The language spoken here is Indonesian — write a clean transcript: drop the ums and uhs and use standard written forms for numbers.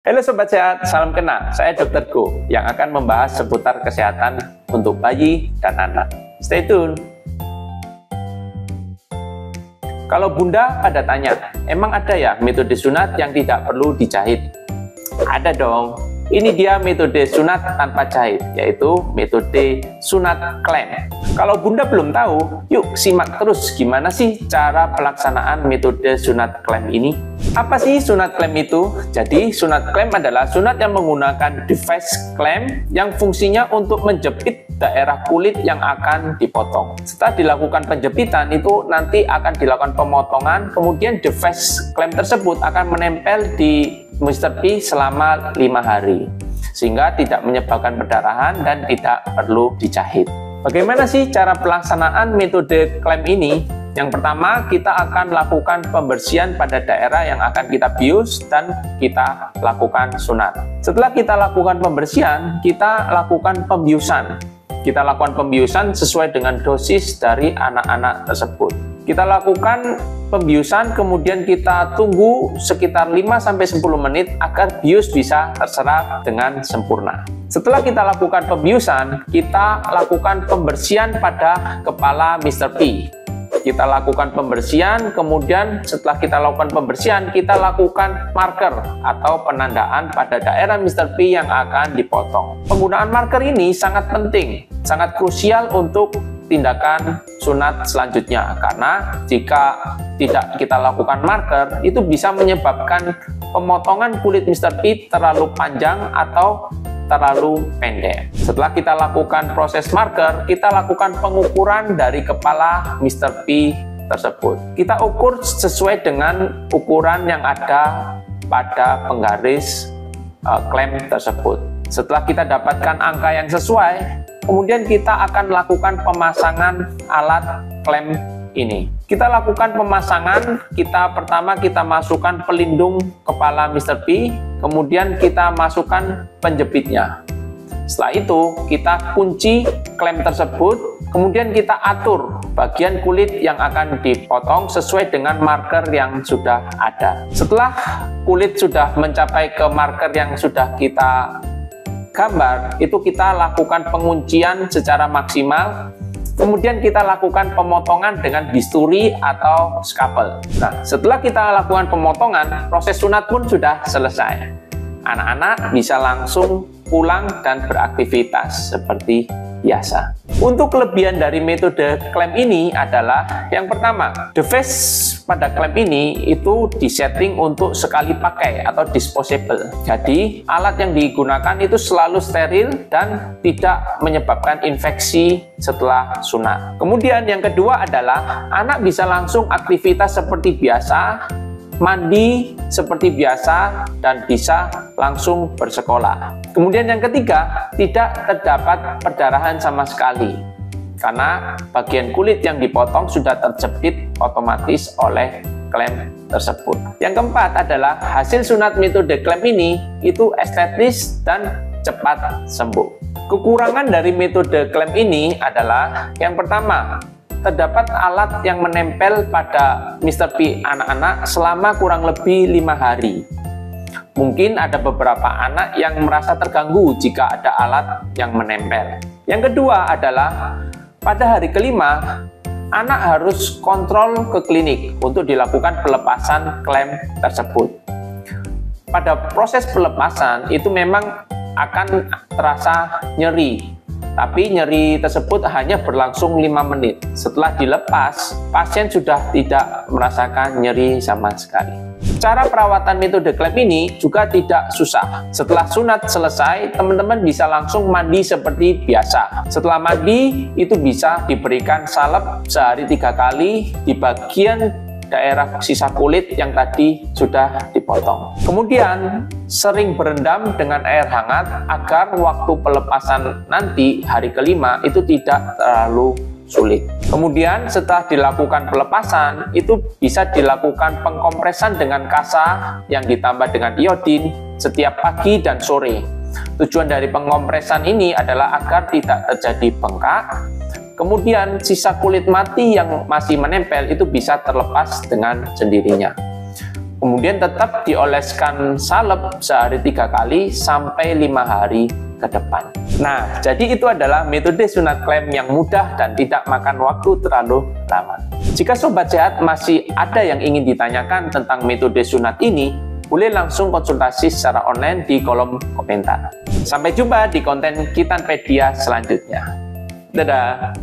Halo Sobat Sehat, salam kenal. Saya Dr. Go yang akan membahas seputar kesehatan untuk bayi dan anak. Stay tune. Kalau Bunda pada tanya, emang ada ya metode sunat yang tidak perlu dijahit? Ada dong. Ini dia metode sunat tanpa jahit, yaitu metode sunat klem. Kalau Bunda belum tahu, yuk simak terus gimana sih cara pelaksanaan metode sunat klem ini. Apa sih sunat klem itu? Jadi sunat klem adalah sunat yang menggunakan device klem yang fungsinya untuk menjepit daerah kulit yang akan dipotong. Setelah dilakukan penjepitan itu nanti akan dilakukan pemotongan, kemudian device klem tersebut akan menempel di Mr. P selama 5 hari sehingga tidak menyebabkan perdarahan dan tidak perlu dijahit. Bagaimana sih cara pelaksanaan metode klem ini? Yang pertama, kita akan lakukan pembersihan pada daerah yang akan kita bius dan kita lakukan sunat. Setelah kita lakukan pembersihan, kita lakukan pembiusan. Kita lakukan pembiusan sesuai dengan dosis dari anak-anak tersebut. Kita lakukan pembiusan, kemudian kita tunggu sekitar 5-10 menit agar bius bisa terserap dengan sempurna. Setelah kita lakukan pembiusan, kita lakukan pembersihan pada kepala Mr. P. Kita lakukan pembersihan, kemudian setelah kita lakukan pembersihan, kita lakukan marker atau penandaan pada daerah Mr. P yang akan dipotong. Penggunaan marker ini sangat penting, sangat krusial untuk tindakan sunat selanjutnya, karena jika tidak kita lakukan marker, itu bisa menyebabkan pemotongan kulit Mr. P terlalu panjang atau terlalu pendek. Setelah kita lakukan proses marker, kita lakukan pengukuran dari kepala Mr. P tersebut. Kita ukur sesuai dengan ukuran yang ada pada penggaris klem tersebut. Setelah kita dapatkan angka yang sesuai, kemudian kita akan lakukan pemasangan alat klem ini. Kita lakukan pemasangan, pertama kita masukkan pelindung kepala Mr. P, kemudian kita masukkan penjepitnya. Setelah itu kita kunci klem tersebut, kemudian kita atur bagian kulit yang akan dipotong sesuai dengan marker yang sudah ada. Setelah kulit sudah mencapai ke marker yang sudah kita gambar, itu kita lakukan penguncian secara maksimal. Kemudian kita lakukan pemotongan dengan bisturi atau scalpel. Nah, setelah kita lakukan pemotongan, proses sunat pun sudah selesai. Anak-anak bisa langsung pulang dan beraktivitas seperti biasa. Untuk kelebihan dari metode klem ini adalah yang pertama, device pada klem ini itu disetting untuk sekali pakai atau disposable. Jadi alat yang digunakan itu selalu steril dan tidak menyebabkan infeksi setelah sunat. Kemudian yang kedua adalah anak bisa langsung aktivitas seperti biasa, mandi seperti biasa, dan bisa langsung bersekolah. Kemudian yang ketiga, tidak terdapat perdarahan sama sekali karena bagian kulit yang dipotong sudah terjepit otomatis oleh klem tersebut. Yang keempat adalah hasil sunat metode klem ini itu estetis dan cepat sembuh. Kekurangan dari metode klem ini adalah yang pertama, terdapat alat yang menempel pada Mr. P anak-anak selama kurang lebih 5 hari. Mungkin ada beberapa anak yang merasa terganggu jika ada alat yang menempel. Yang kedua adalah pada hari kelima, anak harus kontrol ke klinik untuk dilakukan pelepasan klem tersebut. Pada proses pelepasan itu memang akan terasa nyeri. Tapi nyeri tersebut hanya berlangsung 5 menit. Setelah dilepas, pasien sudah tidak merasakan nyeri sama sekali. Cara perawatan metode klem ini juga tidak susah. Setelah sunat selesai, teman-teman bisa langsung mandi seperti biasa. Setelah mandi, itu bisa diberikan salep sehari 3 kali di bagian daerah sisa kulit yang tadi sudah dipotong. Kemudian sering berendam dengan air hangat agar waktu pelepasan nanti hari kelima itu tidak terlalu sulit. Kemudian setelah dilakukan pelepasan itu bisa dilakukan pengkompresan dengan kasa yang ditambah dengan iodin setiap pagi dan sore. Tujuan dari pengkompresan ini adalah agar tidak terjadi bengkak. Kemudian sisa kulit mati yang masih menempel itu bisa terlepas dengan sendirinya. Kemudian tetap dioleskan salep sehari 3 kali sampai 5 hari ke depan. Nah, jadi itu adalah metode sunat klaim yang mudah dan tidak makan waktu terlalu lama. Jika sobat sehat masih ada yang ingin ditanyakan tentang metode sunat ini, boleh langsung konsultasi secara online di kolom komentar. Sampai jumpa di konten Kitanpedia selanjutnya. Dadah!